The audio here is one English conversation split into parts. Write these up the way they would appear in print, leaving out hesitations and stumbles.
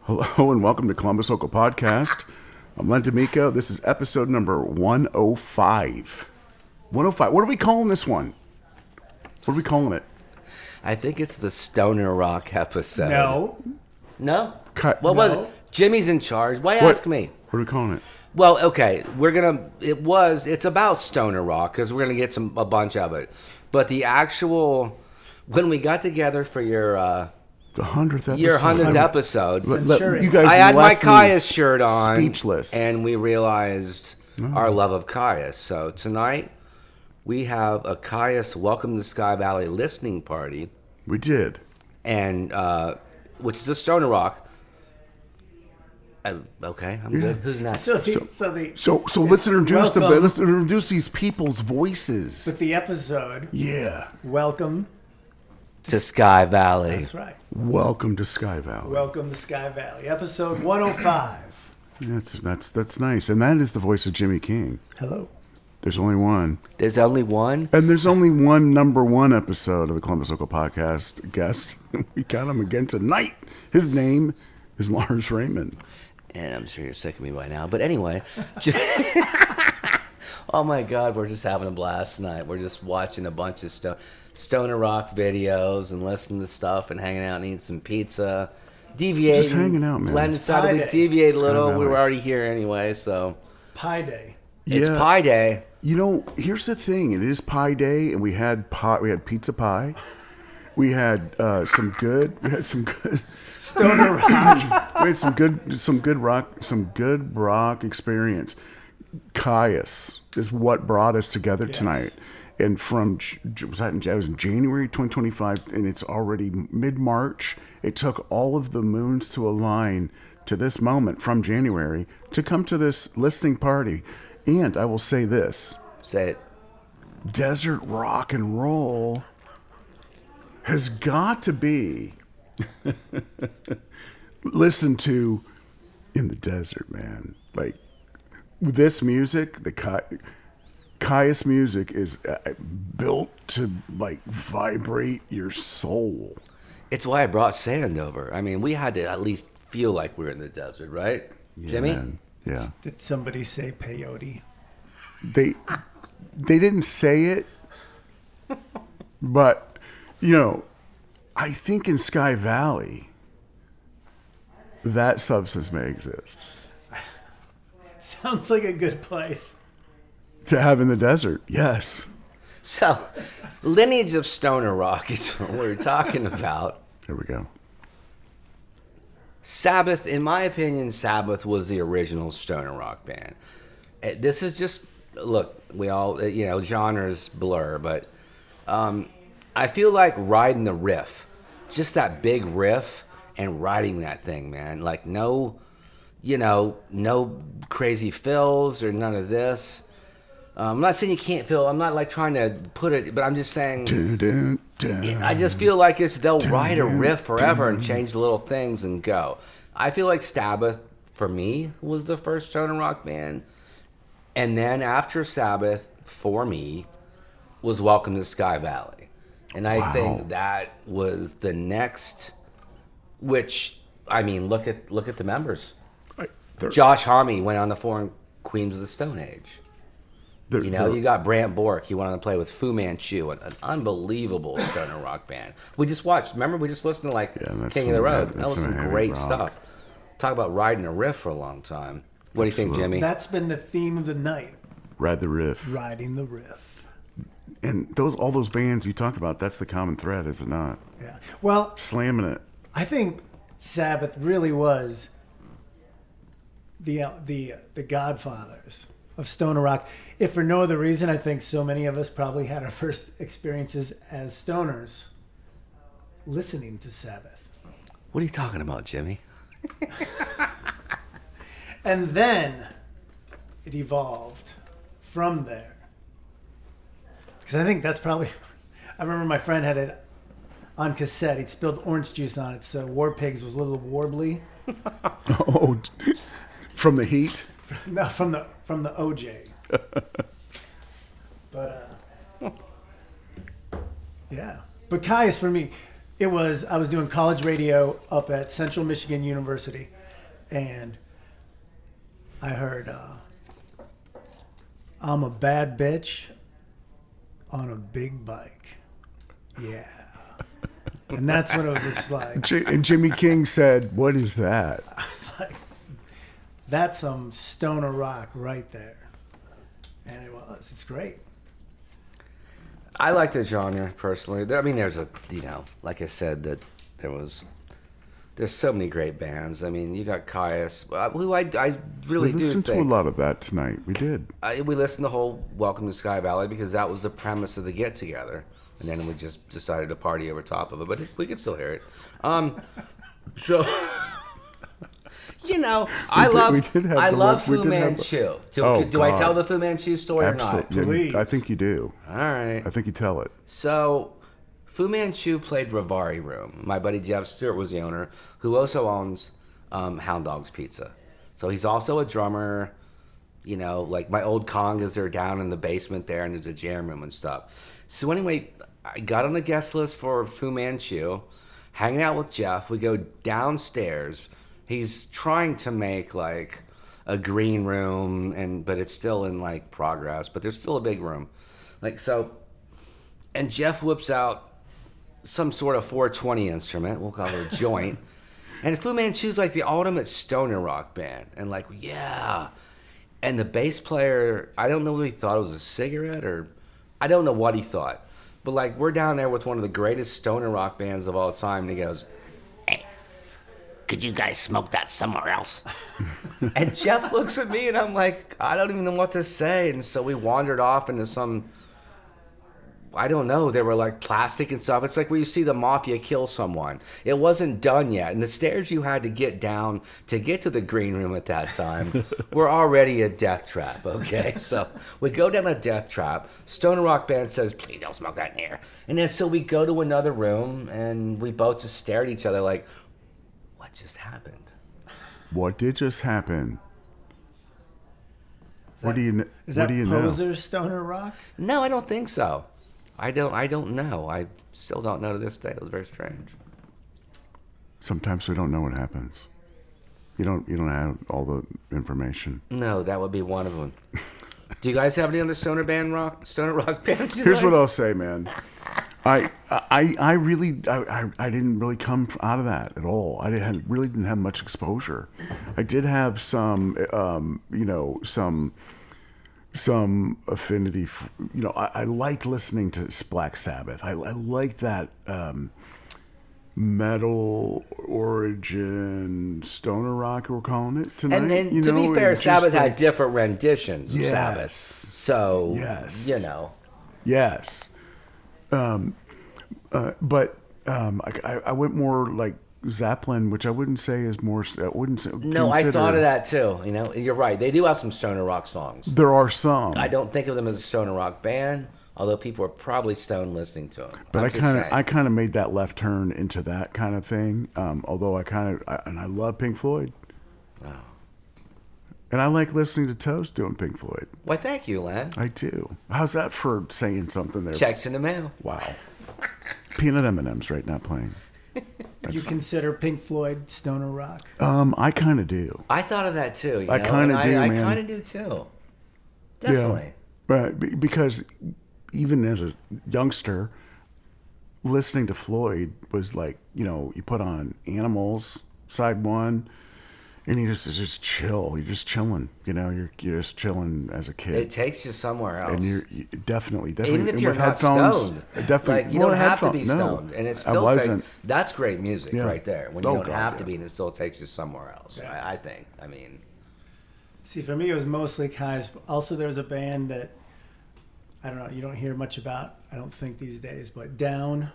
Hello and welcome to Columbus SoCal Podcast. I'm Len D'Amico. This is episode number 105. 105. What are we calling this one? What are we calling it? I think it's the Stoner Rock episode. No? What was it? Jimmy's in charge. Why ask me? What are we calling it? Well, okay, it's about Stoner Rock because we're gonna get a bunch of it. But the actual, when we got together for your The 100th episode. Your 100th episode. You guys I had my left me KYUSS shirt on. Speechless. And we realized our love of KYUSS. So tonight, we have a KYUSS Welcome to Sky Valley listening party. We did. And, which is a Stoner Rock. Okay, I'm good. Who's next? So let's introduce these people's voices. With the episode. Yeah. Welcome to Sky Valley. That's right. Welcome to Sky Valley. Welcome to Sky Valley. Episode 105. That's nice. And that is the voice of Jimmy King. Hello. There's only one. There's only one? And there's only one number one episode of the Columbus SoCal Podcast guest. We got him again tonight. His name is LARZ Raymond. And I'm sure you're sick of me by now. But anyway. Oh my God, we're just having a blast tonight. We're just watching a bunch of Stoner Rock videos and listening to stuff and hanging out and eating some pizza. Deviating. Just hanging out, man. Len decided we deviate a little. We were already here anyway, so. Pie Day. It's Pie Day. You know, here's the thing. It is Pie Day, and we had pizza pie. We had some good Stoner Rock. We had some good rock experience. KYUSS is what brought us together tonight. And it was in January 2025, and it's already mid-March. It took all of the moons to align to this moment from January to come to this listening party. And I will say this. Say it. Desert rock and roll has got to be listened to in the desert, man. Like, this music, the KYUSS music is built to, like, vibrate your soul. It's why I brought sand over. I mean, we had to at least feel like we were in the desert, right? Yeah, Jimmy? Man. Yeah. Did somebody say peyote? They didn't say it, but, you know, I think in Sky Valley, that substance may exist. Sounds like a good place to have in the desert, yes. So, lineage of Stoner Rock is what we're talking about. There we go. Sabbath, in my opinion, Sabbath was the original Stoner Rock band. This is just, look, we all, genres blur, but I feel like riding the riff, just that big riff and riding that thing, man. Like no crazy fills or none of this. I'm not saying you can't fill. I'm not like trying to put it, but I'm just saying. I just feel like they'll ride a riff forever and change the little things and go. I feel like Sabbath, for me, was the first Stoner Rock band. And then after Sabbath, for me, was Welcome to Sky Valley. And I think that was the next, which, I mean, look at the members. Josh Homme went on to form Queens of the Stone Age. You got Brant Bork. He went on to play with Fu Manchu, an unbelievable Stoner Rock band. We just watched. Remember, we just listened to King of the Road. That was some great stuff. Talk about riding a riff for a long time. What do you think, Jimmy? That's been the theme of the night. Ride the riff. Riding the riff. And all those bands you talked about, that's the common thread, is it not? Yeah. Well, slamming it. I think Sabbath really was the godfathers of Stoner Rock. If for no other reason, I think so many of us probably had our first experiences as stoners listening to Sabbath. What are you talking about, Jimmy? And then it evolved from there. Because I think that's probably... I remember my friend had it on cassette. He'd spilled orange juice on it, so War Pigs was a little warbly. Oh, from the heat? No, from the OJ. But yeah. But KYUSS for me, I was doing college radio up at Central Michigan University, and I heard I'm a bad bitch on a big bike. Yeah. And that's when it was just like... And Jimmy King said, what is that? I was like, that's some stoner rock right there. And it was. It's great. I like the genre personally. I mean, there's like I said, that there's so many great bands. I mean, you got KYUSS, who I really do think. We listened to a lot of that tonight. We did. We listened to the whole Welcome to Sky Valley because that was the premise of the get together, and then we just decided to party over top of it. But we could still hear it. So. I love Fu Manchu. Do I tell the Fu Manchu story or not? Please. I think you do. All right. I think you tell it. So, Fu Manchu played Rivari Room. My buddy Jeff Stewart was the owner, who also owns Hound Dogs Pizza. So he's also a drummer. Like my old congas are down in the basement there, and there's a jam room and stuff. So anyway, I got on the guest list for Fu Manchu, hanging out with Jeff. We go downstairs. He's trying to make like a green room, but it's still in like progress, but there's still a big room. And Jeff whips out some sort of 420 instrument, we'll call it a joint. And Fu Manchu's like the ultimate stoner rock band. And like, yeah. And the bass player, I don't know what he thought it was a cigarette or I don't know what he thought. But like, we're down there with one of the greatest stoner rock bands of all time, and he goes, could you guys smoke that somewhere else? And Jeff looks at me and I'm like, I don't even know what to say. And so we wandered off into some, I don't know, they were like plastic and stuff. It's like where you see the mafia kill someone. It wasn't done yet. And the stairs you had to get down to get to the green room at that time were already a death trap, okay? So we go down a death trap. Stoner Rock Band says, please don't smoke that in here. And then so we go to another room and we both just stare at each other like, what just happened? What did just happen? What do you know? Is that poser stoner rock? No, I don't think so. I don't know. I still don't know to this day. It was very strange. Sometimes we don't know what happens. You don't have all the information. No, that would be one of them. Do you guys have any other stoner rock bands? Here's what I'll say, man. I really didn't really come out of that at all. I really didn't have much exposure. I did have some affinity. I liked listening to Black Sabbath. I liked that metal origin stoner rock we're calling it tonight. And to be fair, Sabbath had different renditions of yes. Sabbath. So yes. Yes. But I went more like Zeppelin, which I wouldn't say is more. No, I thought of that too. You're right. They do have some stoner rock songs. There are some. I don't think of them as a stoner rock band, although people are probably stoned listening to them. But I kind of made that left turn into that kind of thing. Although I love Pink Floyd. Oh. And I like listening to Toast doing Pink Floyd. Why, thank you, Len. I do. How's that for saying something there? Checks in the mail. Wow. Peanut M&M's right now playing. You consider Pink Floyd stoner rock? I kind of do. I thought of that too. I kind of do, man. I kind of do too. Definitely. Yeah. But because even as a youngster, listening to Floyd was like, you put on Animals, side one, and you just chill. You're just chilling. You're just chilling as a kid. It takes you somewhere else. And you definitely. Even if you're with not headphones, stoned. definitely. You don't have to be no, stoned. And it I still wasn't. takes... That's great music right there. When you don't have to be, and it still takes you somewhere else. Yeah. I think. I mean... See, for me, it was mostly KYUSS. Also, there's a band that, I don't know, you don't hear much about, I don't think, these days, but Down.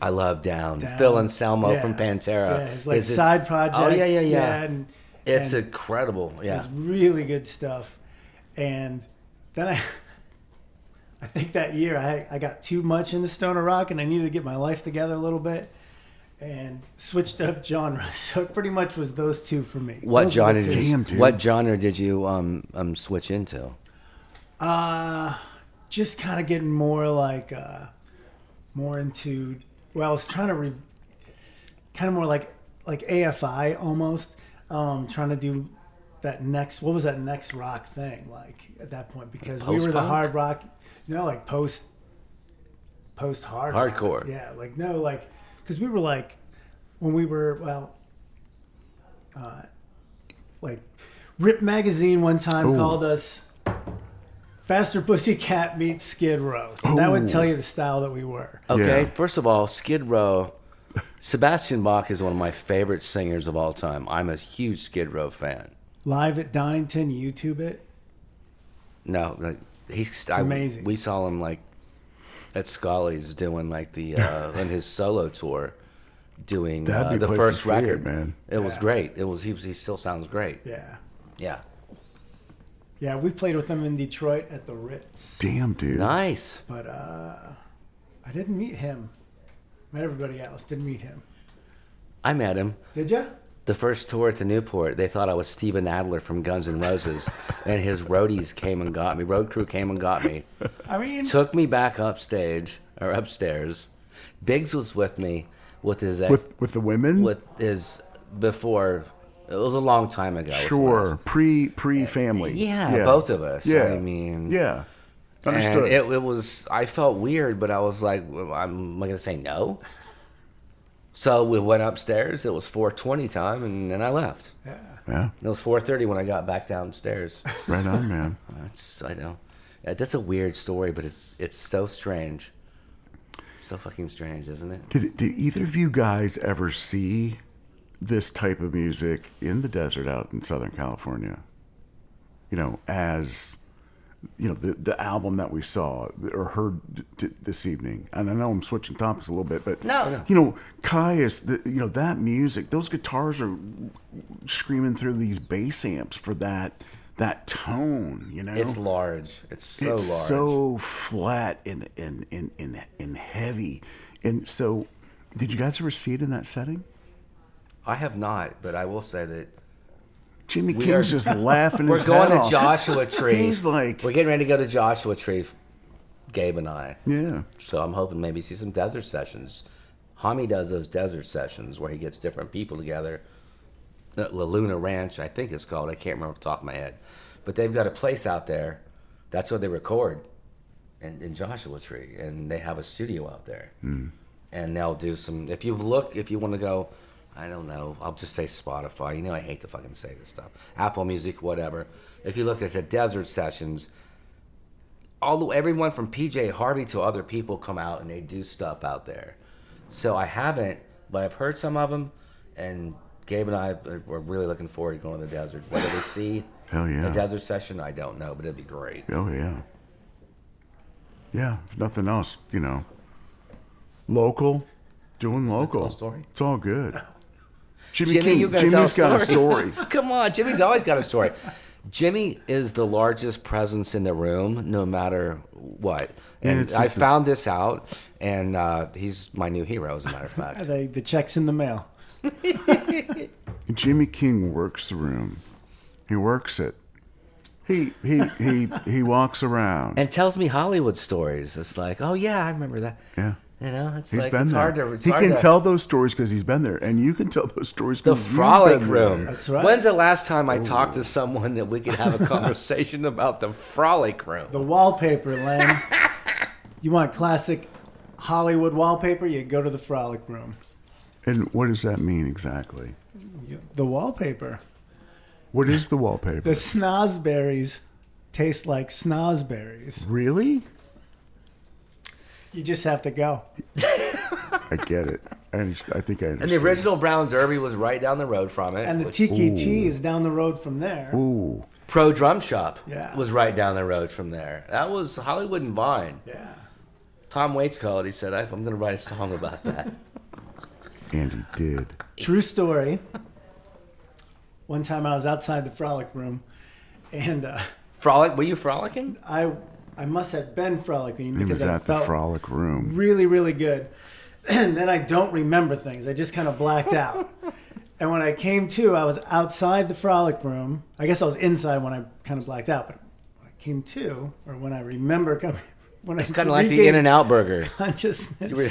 I love Down. Phil Anselmo from Pantera. Yeah, it's like side project. Oh, yeah. And it's incredible. Yeah. It was really good stuff. And then I think that year I got too much into stoner rock and I needed to get my life together a little bit and switched up genres. So it pretty much was those two for me. What genre did you switch into? Just kind of getting more like more into Well, I was trying to kind of more like AFI almost, trying to do that next. What was that next rock thing like at that point? Because we were the Post-punk? hard rock, like post hard Hardcore. rock. Yeah, like because we were like when we were like Rip Magazine one time Ooh. called us Faster Pussycat meets Skid Row. So that would tell you the style that we were. Okay, Yeah. first of all, Skid Row. Sebastian Bach is one of my favorite singers of all time. I'm a huge Skid Row fan. Live at Donington, YouTube it. No, like, it's amazing. We saw him like at Scully's doing like the on his solo tour, doing That'd be a the place first to see it, record. man. It was great. It was he still sounds great. Yeah. Yeah, Yeah, we played with them in Detroit at the Ritz. Damn, dude. nice. But I didn't meet him. Met everybody else. Didn't meet him. I met him. Did ya? The first tour at the Newport, they thought I was Steven Adler from Guns N' Roses, and his roadies came and got me. Road crew came and got me. I mean, Took me back upstairs. Biggs was with me with his With the women? before. It was a long time ago. Sure. Pre family. Yeah, both of us. Yeah. I mean, Yeah. and Understood. it was. I felt weird, but I was like, am I going to say no? So we went upstairs. It was 4:20 time, and then I left. yeah. yeah. And it was 4:30 when I got back downstairs. Right on, man. I know. That's a weird story, but it's so strange. It's so fucking strange, isn't it? Did either of you guys ever see this type of music in the desert out in Southern California? You know, as you know, the album that we saw or heard this evening. And I know I'm switching topics a little bit, but No. you know, KYUSS, you know, that music, those guitars are screaming through these bass amps for that tone. You know, It's large. It's so it's large. so flat and heavy. And so, did you guys ever see it in that setting? I have not, but I will say that Jimmy We King's are- just laughing his we're going head to off. Joshua Tree. He's like, We're getting ready to go to Joshua Tree, Gabe and I. yeah. So I'm hoping maybe see some desert sessions. Hami does those desert sessions where he gets different people together. La Luna Ranch, I think it's called. I can't remember off the top of my head. But they've got a place out there. That's where they record in Joshua Tree. And they have a studio out there. And they'll do some... If you want to go... I don't know. I'll just say Spotify. You know I hate to fucking say this stuff. Apple Music, whatever. If you look at the desert sessions, everyone from PJ Harvey to other people come out and they do stuff out there. So I haven't, but I've heard some of them, and Gabe and I are really looking forward to going to the desert. Whether we see Hell yeah. a desert session, I don't know, but it'd be great. Oh yeah. Yeah, if nothing else, you know. Local, doing local. a story? It's all good. Jimmy Jimmy, King, you gotta Jimmy's tell got a story. Come on, Jimmy's always got a story. Jimmy is the largest presence in the room, no matter what. And it's I just found this out, and he's my new hero, as a matter of fact. The check's in the mail. Jimmy King works the room. He works it. He walks around. And tells me Hollywood stories. It's like, oh yeah, I remember that. Yeah. You know, it's He's like been it's there. hard to. It's He hard can to, tell those stories because he's been there, and you can tell those stories the because frolic been room. there. That's right. When's the last time I talked to someone that we could have a conversation about the frolic room? The wallpaper, Len. You want classic Hollywood wallpaper? You go to the Frolic Room. And what does that mean exactly? The wallpaper. What is the wallpaper? The snozberries taste like snozberries. Really? You just have to go. I get it. I think I understand. And the original Brown Derby was right down the road from it. And the which- TKT is down the road from there. Ooh. Pro Drum Shop Yeah. was right down the road from there. That was Hollywood and Vine. Yeah. Tom Waits called. He said, I'm going to write a song about that. And he did. True story. One time I was outside the Frolic Room, and Frolic? Were you frolicking? I must have been frolicking He was because I at the felt frolic room. really, really good. And then I don't remember things. I just kind of blacked out. And when I came to, I was outside the Frolic Room. I guess I was inside when I kind of blacked out. But when I came to, or when I remember coming, when It's I kind of like the regained In-N-Out burger. consciousness,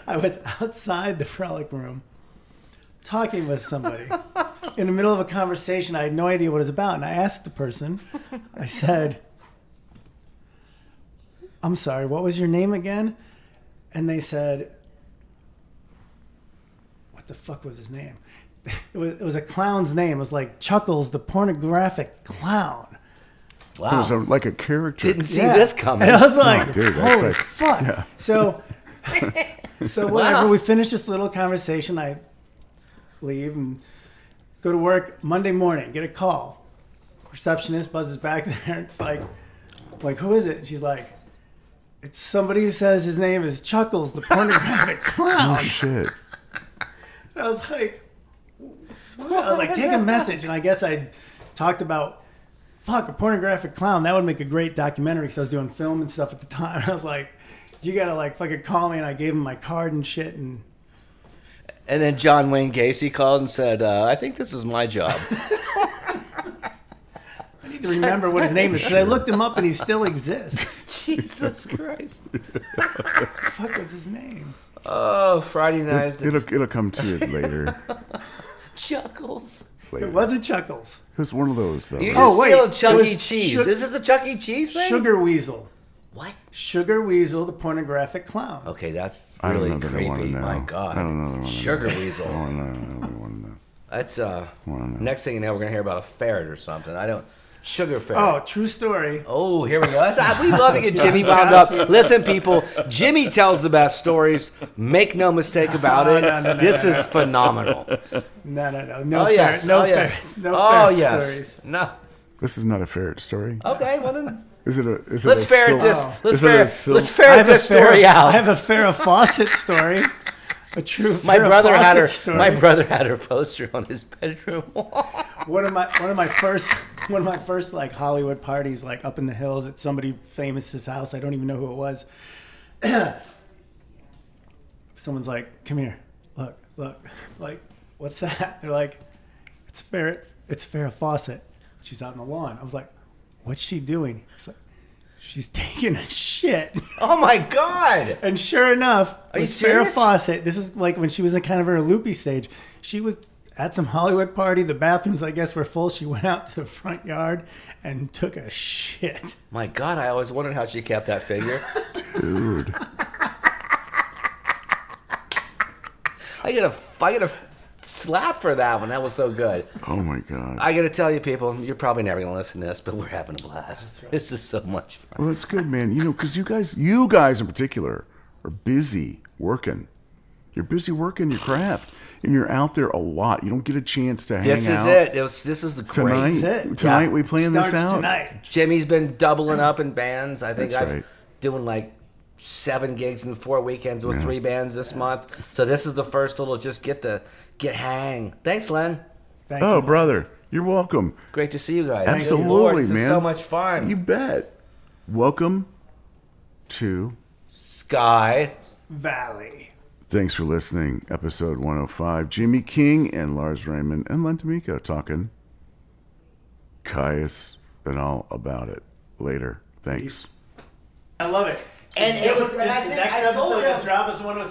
I was outside the Frolic Room talking with somebody. In the middle of a conversation, I had no idea what it was about. And I asked the person, I said, I'm sorry, what was your name again? And they said, what the fuck was his name? It was a clown's name. It was like Chuckles, the pornographic clown. It was like a character. Didn't see this coming. And I was like, dude, that's holy like- fuck. yeah. So whatever, Wow. we finished this little conversation. I leave and go to work Monday morning, get a call. Receptionist buzzes back there. It's like, who is it? And she's like, it's somebody who says his name is Chuckles, the pornographic clown. Oh shit. And I was like, what? I was like, take a message. And I guess I talked about, fuck, a pornographic clown. That would make a great documentary because I was doing film and stuff at the time. I was like, you got to like fucking call me. And I gave him my card and shit. And And then John Wayne Gacy called and said, I think this is my job. I need to remember what his name is because I looked him up and he still exists. Jesus Christ. Fuck was his name? Oh, Friday night. It'll come to you later. Chuckles. Later. It wasn't Chuckles. It was one of those though. You're right? just wait, stealing Chuck it E. was Cheese. Sugar- Is this a Chuck E. Cheese thing? Sugar Weasel. What? Sugar Weasel, the pornographic clown. Okay, that's I don't really know that I wanna creepy. know. My God. I don't know that I wanna Sugar know. Weasel. I want to know. That's Wanna know. next thing you know, we're gonna hear about a ferret or something. I don't. Sugar ferret. Oh, true story. Oh, here we go. We love to get Jimmy wound up. Listen, people, Jimmy tells the best stories. Make no mistake about it. No, This is phenomenal. No Oh, yes. ferret. No Oh, yes. ferret. No Oh, ferret yes. stories. No. This is not a ferret story. Okay, well then, Is it a? Is let's it a ferret silk- this. Let's Is it a ferret. silk- Let's ferret this story out. I have a Farrah Fawcett story. A true My Farrah brother had her. Fawcett story. My brother had her poster on his bedroom wall. One of my first like Hollywood parties, like up in the hills at somebody famous's house. I don't even know who it was. Someone's like, "Come here, look." Like, what's that? They're like, "It's Farrah Fawcett. She's out on the lawn." I was like, "What's she doing?" It's like, "She's taking a shit." Oh my God! And sure enough, Are you with Farrah serious? Fawcett, this is like when she was in kind of her loopy stage. She was at some Hollywood party. The bathrooms, I guess, were full. She went out to the front yard and took a shit. My God, I always wondered how she kept that figure. Dude. I get a slap for that one. That was so good. Oh my God. I got to tell you, people, you're probably never going to listen to this, but we're having a blast. This is so much fun. Well, it's good, man. You know, because you guys in particular are busy working. You're busy working your craft, and you're out there a lot. You don't get a chance to hang This out. is it. This is the Tonight, great. That's it. tonight Yeah. we playing this Starts out. tonight. Jimmy's been doubling up in bands. I think That's I've right. doing like 7 gigs in 4 weekends with Yeah. 3 bands this month. So this is the first little just get hang. Thanks, Len. Thank Oh, you. brother, you're welcome. Great to see you guys. Absolutely, Good Lord, this man. is so much fun. You bet. Welcome to. Sky. Valley. Thanks for listening. Episode 105. Jimmy King and LARZ Raymond and Len D'Amico talking KYUSS and all about it. Later. Thanks. I love it. And it was- just I the think next I told episode. him- Just drop us one of